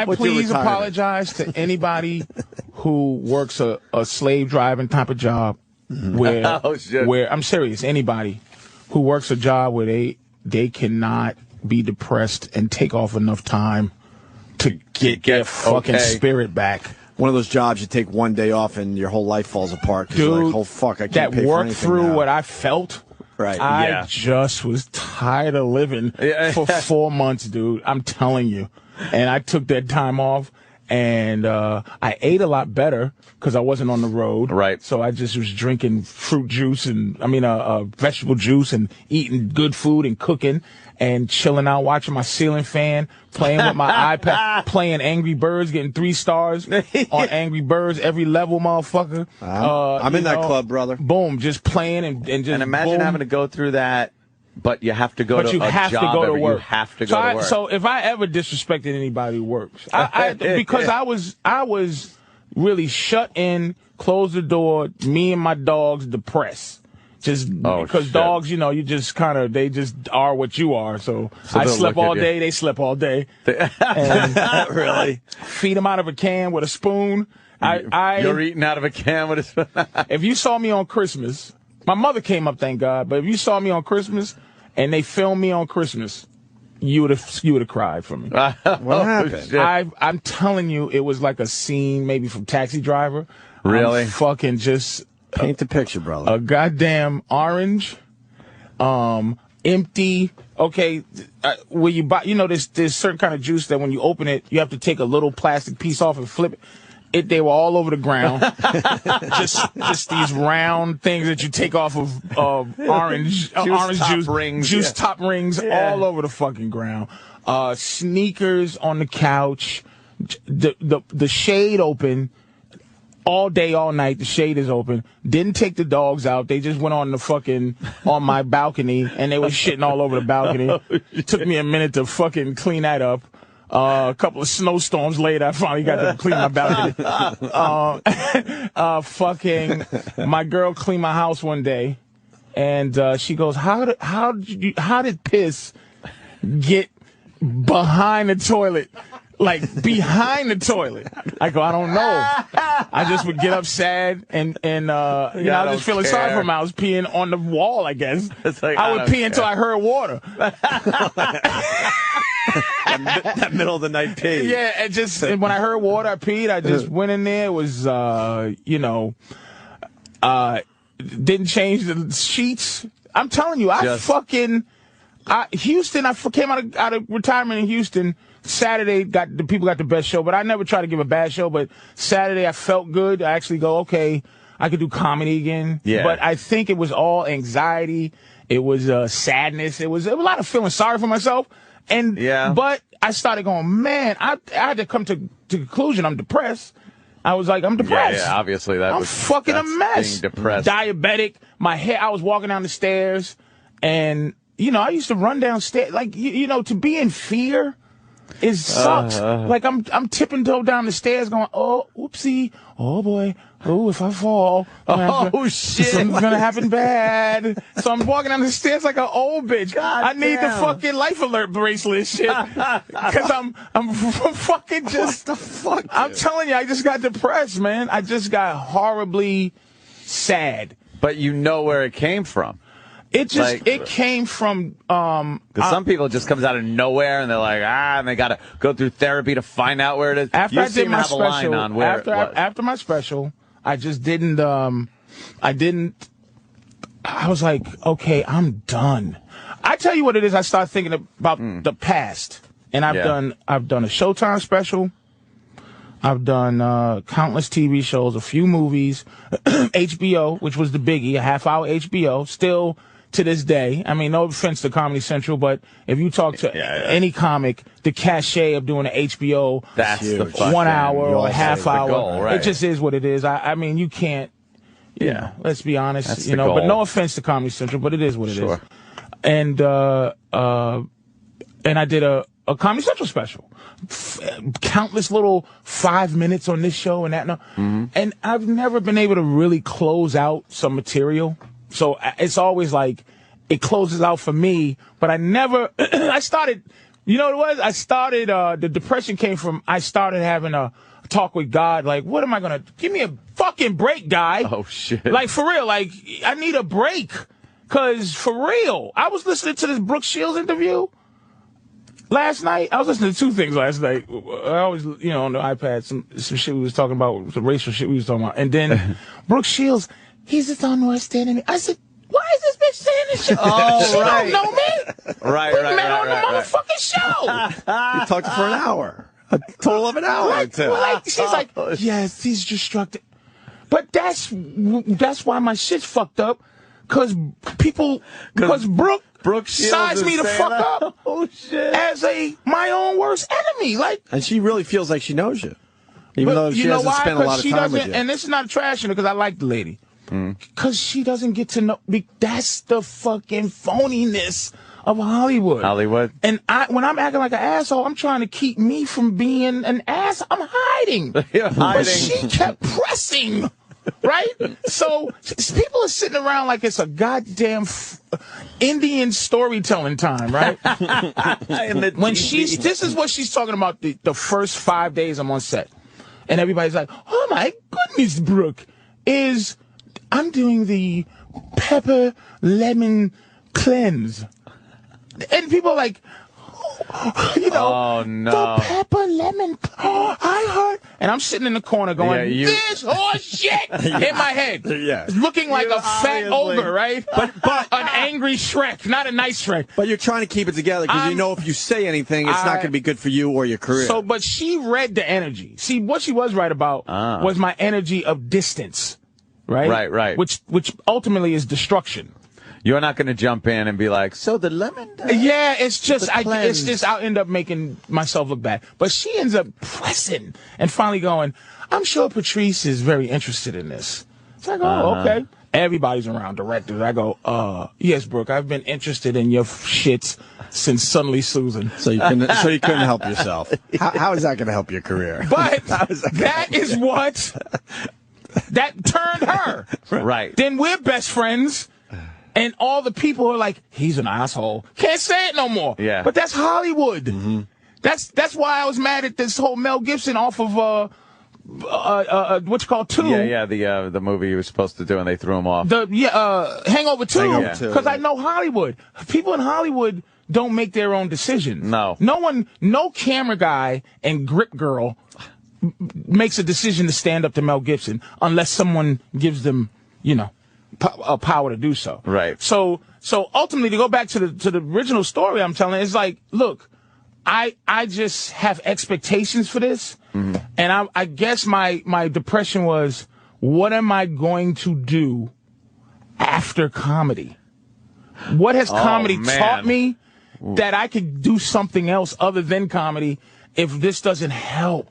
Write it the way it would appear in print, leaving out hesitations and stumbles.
Please apologize to anybody who works a slave driving type of job where I'm serious, anybody who works a job where they cannot be depressed and take off enough time to get their fucking spirit back. One of those jobs you take one day off and your whole life falls apart. Dude, you're like, oh fuck, I can't pay for anything through now. what I felt. Right. I just was tired of living for 4 months, dude. I'm telling you. And I took that time off, and I ate a lot better because I wasn't on the road. Right. So I just was drinking fruit juice vegetable juice and eating good food and cooking and chilling out, watching my ceiling fan, playing with my iPad, playing Angry Birds, getting 3 stars on Angry Birds, every level, motherfucker. I'm in that club, brother. Boom, just playing and just. And imagine having to go through that. But you have to go to a job. You have to go to work. So if I ever disrespected anybody who works, because I was really shut in, closed the door, me and my dogs depressed. Because dogs, you just they just are what you are. So I slept all day, they slept all day. And really? Feed them out of a can with a spoon. You're eating out of a can with a spoon? If you saw me on Christmas, my mother came up, thank God, but if you saw me on Christmas and they filmed me on Christmas, you would have cried for me. What happened? I'm telling you, it was like a scene maybe from Taxi Driver. Really? I'm fucking just paint the picture, brother. A goddamn orange, empty. Okay, where you buy, there's certain kind of juice that when you open it, you have to take a little plastic piece off and flip it. They were all over the ground. just these round things that you take off of orange juice, top rings all over the fucking ground. Sneakers on the couch, the shade open all day, all night. The shade is open. Didn't take the dogs out. They just went on my balcony and they were shitting all over the balcony. It took me a minute to fucking clean that up. A couple of snowstorms later, I finally got to clean my balcony. My girl cleaned my house one day, and she goes, "How did piss get behind the toilet?" Like behind the toilet. I go, I don't know. I just would get up sad and I was just feeling sorry for him. I was peeing on the wall, I guess. I would pee until I heard water. that middle of the night pee. Yeah, and when I heard water, I peed. I just went in there. It was, didn't change the sheets. I'm telling you, Houston, I came out of retirement in Houston. Saturday, the people got the best show, but I never try to give a bad show. But Saturday, I felt good. I actually go, okay, I could do comedy again. Yeah. But I think it was all anxiety. It was sadness. It was a lot of feeling sorry for myself. But I started going, man, I had to come to the conclusion I'm depressed. I was like, I'm depressed. Yeah, obviously I'm fucking a mess. Being depressed. Diabetic. My hair, I was walking down the stairs, and, I used to run downstairs. Like, to be in fear. It sucks. Like I'm tipping toe down the stairs going, oh, oopsie. Oh boy. Oh, if I fall. Shit. Something's gonna happen bad. So I'm walking down the stairs like an old bitch. I need the fucking life alert bracelet shit. Cause I'm fucking just. What the fuck? I'm telling you, I just got depressed, man. I just got horribly sad. But you know where it came from. It came from, because some people it just comes out of nowhere and they're like, and they got to go through therapy to find out where it is. After you I did my special, line on where it was. After my special, I just didn't, I was like, okay, I'm done. I tell you what it is. I started thinking about the past, and I've done a Showtime special. I've done countless TV shows, a few movies, HBO, which was the biggie, a half-hour HBO, still to this day. I mean, no offense to Comedy Central, but if you talk to any comic, the cachet of doing an HBO, that's the 1 hour or a half hour, goal, right? It just is what it is. I mean, you can't, let's be honest, that's but no offense to Comedy Central, but it is what it is. And I did a Comedy Central special. Countless little 5 minutes on this show and that. And I've never been able to really close out some material. So it's always like it closes out for me, but I never, I started, You know what it was? I started, the depression came from, I started having a talk with God. Like, what am I going to, give me a fucking break, guy. Oh, shit. Like, for real, like, I need a break. Cause, for real, I was listening to this Brooke Shields interview last night. I was listening to two things last night. I always, on the iPad, some shit we was talking about, some racial shit we was talking about. And then Brooke Shields, he's just understanding me. I said, why is this bitch saying this shit? Oh, she right. don't know me. Right, We right, met right, on the right. motherfucking show. You talked for an hour. A total of an hour. She's like, yes, he's destructive. But that's why my shit's fucked up. Cause Brooke Shields sized me the fuck that? up. Oh, shit. As my own worst enemy. Like, And she really feels like she knows you. Even though she hasn't spent a lot of time with you. And this is not trashing her because I like the lady. Because she doesn't get to know. That's the fucking phoniness of Hollywood. And when I'm acting like an asshole, I'm trying to keep me from being an ass. I'm hiding. You're hiding. But she kept pressing. Right? So people are sitting around like it's a goddamn Indian storytelling time, right? When this is what she's talking about the first 5 days I'm on set. And everybody's like, oh my goodness, Brooke, I'm doing the pepper lemon cleanse. And people are like, oh, no. The pepper lemon. Oh, I heard. And I'm sitting in the corner going, this horse shit in my head. Yeah. Looking like a fat ogre, right? But an angry Shrek, not a nice Shrek. But you're trying to keep it together because you know if you say anything, it's not going to be good for you or your career. So, but she read the energy. See, what she was right about was my energy of distance, right? Right. Which ultimately is destruction. You're not going to jump in and be like, so the lemon. Yeah, it's just I'll end up making myself look bad. But she ends up pressing and finally going, I'm sure Patrice is very interested in this. So I go, okay. Everybody's around, directors. I go, yes, Brooke, I've been interested in your shits since Suddenly Susan. So you couldn't help yourself. How is that going to help your career? But that is what that turned her. Right. Then we're best friends. And all the people are like, he's an asshole. Can't say it no more. Yeah. But that's Hollywood. Mm-hmm. That's why I was mad at this whole Mel Gibson off of what's called 2. Yeah, the movie he was supposed to do and they threw him off. Hangover 2. Hangover 2. Because I know Hollywood. People in Hollywood don't make their own decisions. No camera guy and grip girl makes a decision to stand up to Mel Gibson unless someone gives them, power to do so. Right. So ultimately, to go back to the original story I'm telling, it's like, look, I just have expectations for this, and I guess my depression was, what am I going to do after comedy? What has comedy taught me that I could do something else other than comedy if this doesn't help?